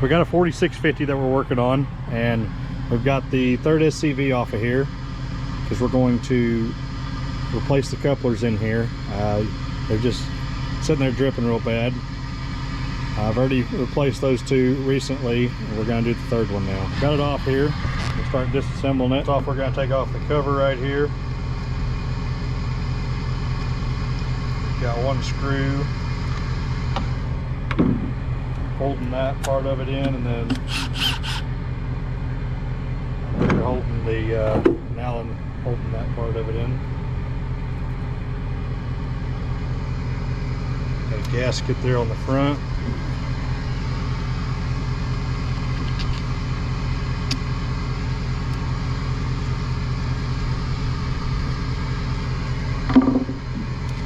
We got a 4650 that we're working on, and we've got the third SCV off of here because we're going to replace the couplers in here. They're just sitting there dripping real bad. I've already replaced those two recently, and we're going to do the third one now. Got it off here. We'll start disassembling it. Off, we're going to take off the cover right here. Got one screw holding that part of it in, and then we're holding the an Allen holding that part of it in. Got a gasket there on the front.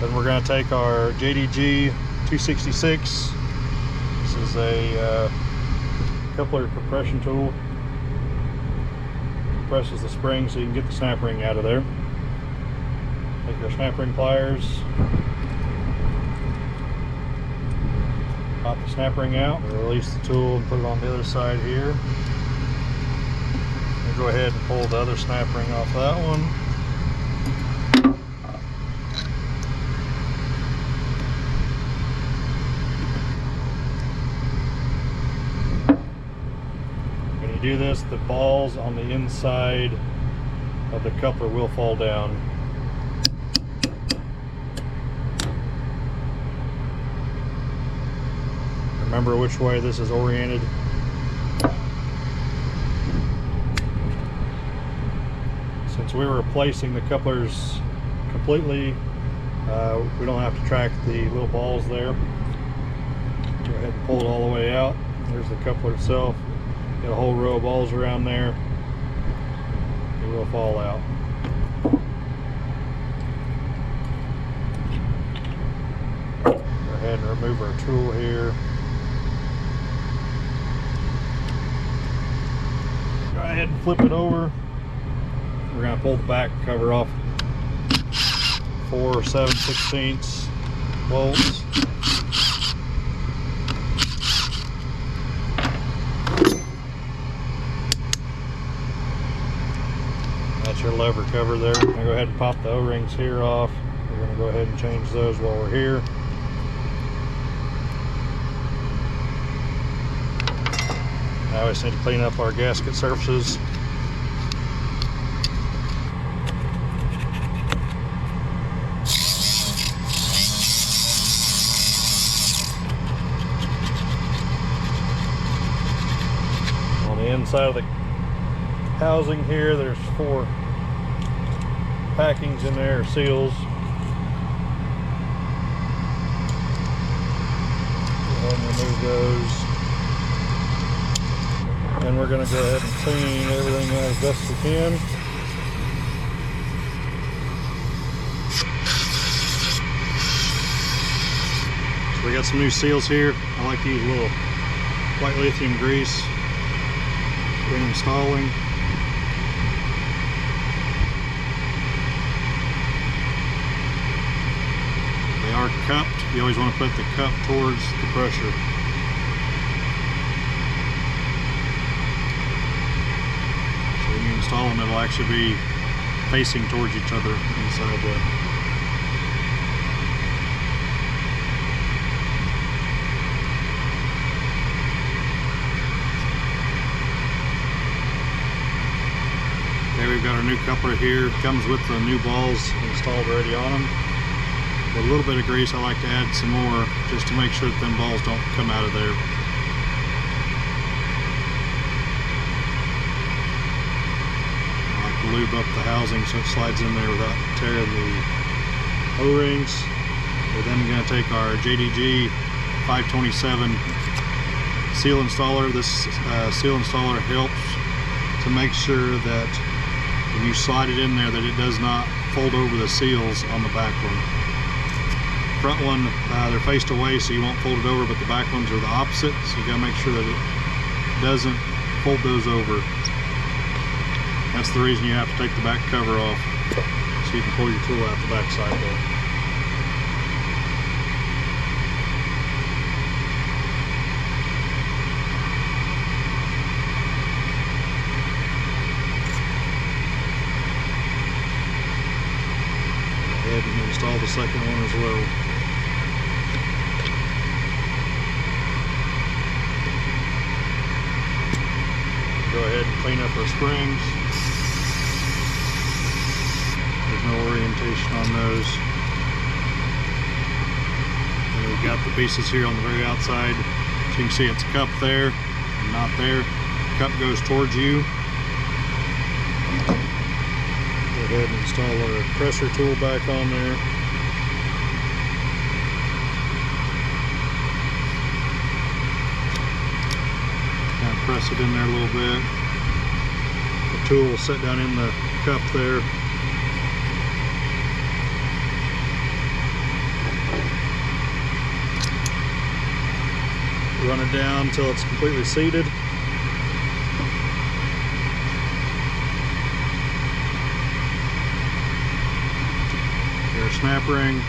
Then we're going to take our JDG 266. This is a coupler compression tool. Compresses the spring so you can get the snap ring out of there. Take our snap ring pliers, pop the snap ring out, release the tool and put it on the other side here. And go ahead and pull the other snap ring off that one. Do this, the balls on the inside of the coupler will fall down. Remember which way this is oriented. Since we're replacing the couplers completely, we don't have to track the little balls there. Go ahead and pull it all the way out. There's the coupler itself. Got a whole row of balls around there. It will fall out. Go ahead and remove our tool here. Go ahead and flip it over. We're going to pull the back cover off. 4 7/16 bolts. That's your lever cover there. I'm going to go ahead and pop the O-rings here off. We're going to go ahead and change those while we're here. Now we just need to clean up our gasket surfaces. On the inside of the housing here, there's 4 packings in there, seals. Go ahead and remove those. And we're going to go ahead and clean everything as best we can. So we got some new seals here. I like to use a little white lithium grease when installing. They are cupped. You always want to put the cup towards the pressure. So when you install them, it'll actually be facing towards each other inside there. Okay, we've got our new coupler here. It comes with the new balls installed already on them. With a little bit of grease, I like to add some more just to make sure that them balls don't come out of there. I like to lube up the housing so it slides in there without tearing the O-rings. We're then going to take our JDG 527 seal installer. This seal installer helps to make sure that when you slide it in there that it does not fold over the seals on the back one. Front one, they're faced away so you won't fold it over, but the back ones are the opposite, so you got to make sure that it doesn't fold those over. That's the reason you have to take the back cover off so you can pull your tool out the back side there. install the second one as well. Go ahead and clean up our springs. There's no orientation on those. And we've got the pieces here on the very outside. So you can see it's a cup there and not there. The cup goes towards you. Go ahead and install our presser tool back on there. Kind of press it in there a little bit. The tool will sit down in the cup there. Run it down until it's completely seated. Your snap ring.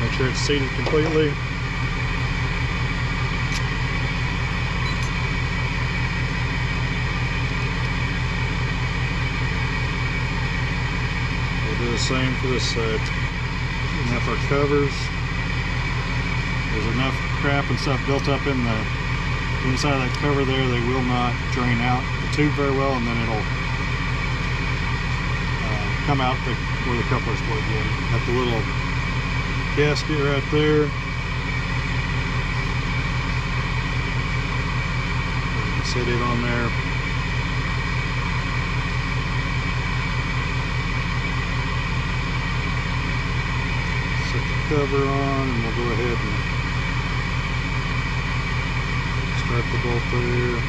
Make sure it's seated completely. Do the same for this side. Enough our covers. There's enough crap and stuff built up in the inside of that cover there, they will not drain out the tube very well, and then it'll come out where the couplers plug in. Got the little gasket right there. You can set it on there. Cover on, and we'll go ahead and start the bolt there,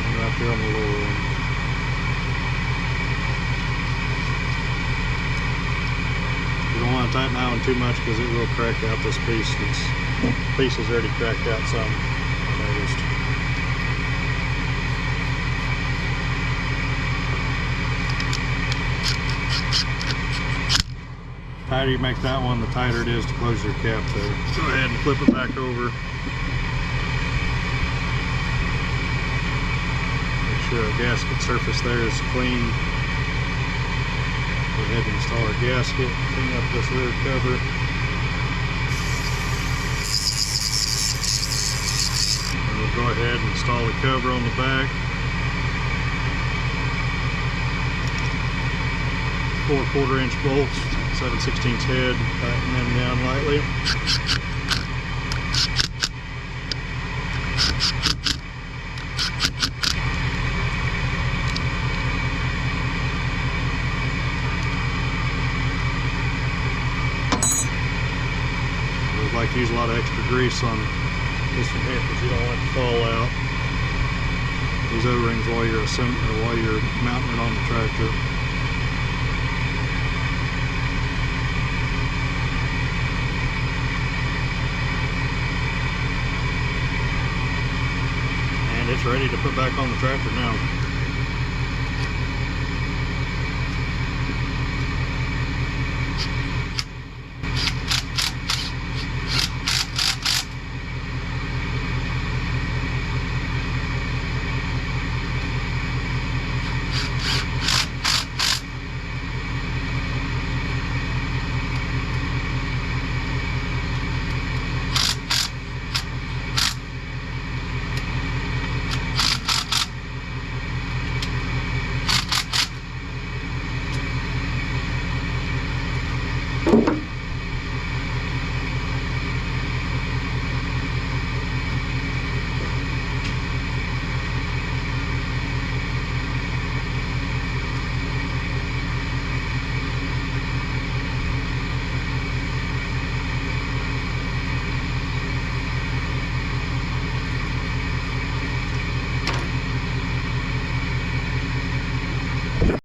and right there on the lower end. You don't want to tighten that one too much because it will crack out this piece. This piece is already cracked out some, I noticed. The tighter you make that one, the tighter it is to close your cap there. Go ahead and flip it back over. Make sure our gasket surface there is clean. Go ahead and install our gasket, clean up this rear cover. And we'll go ahead and install the cover on the back. 4¼ inch bolts. 7/16 head, tighten them down lightly. I'd like to use a lot of extra grease on this one here because you don't want it to fall out. These O-rings while you're mounting it on the tractor. It's ready to put back on the tractor now.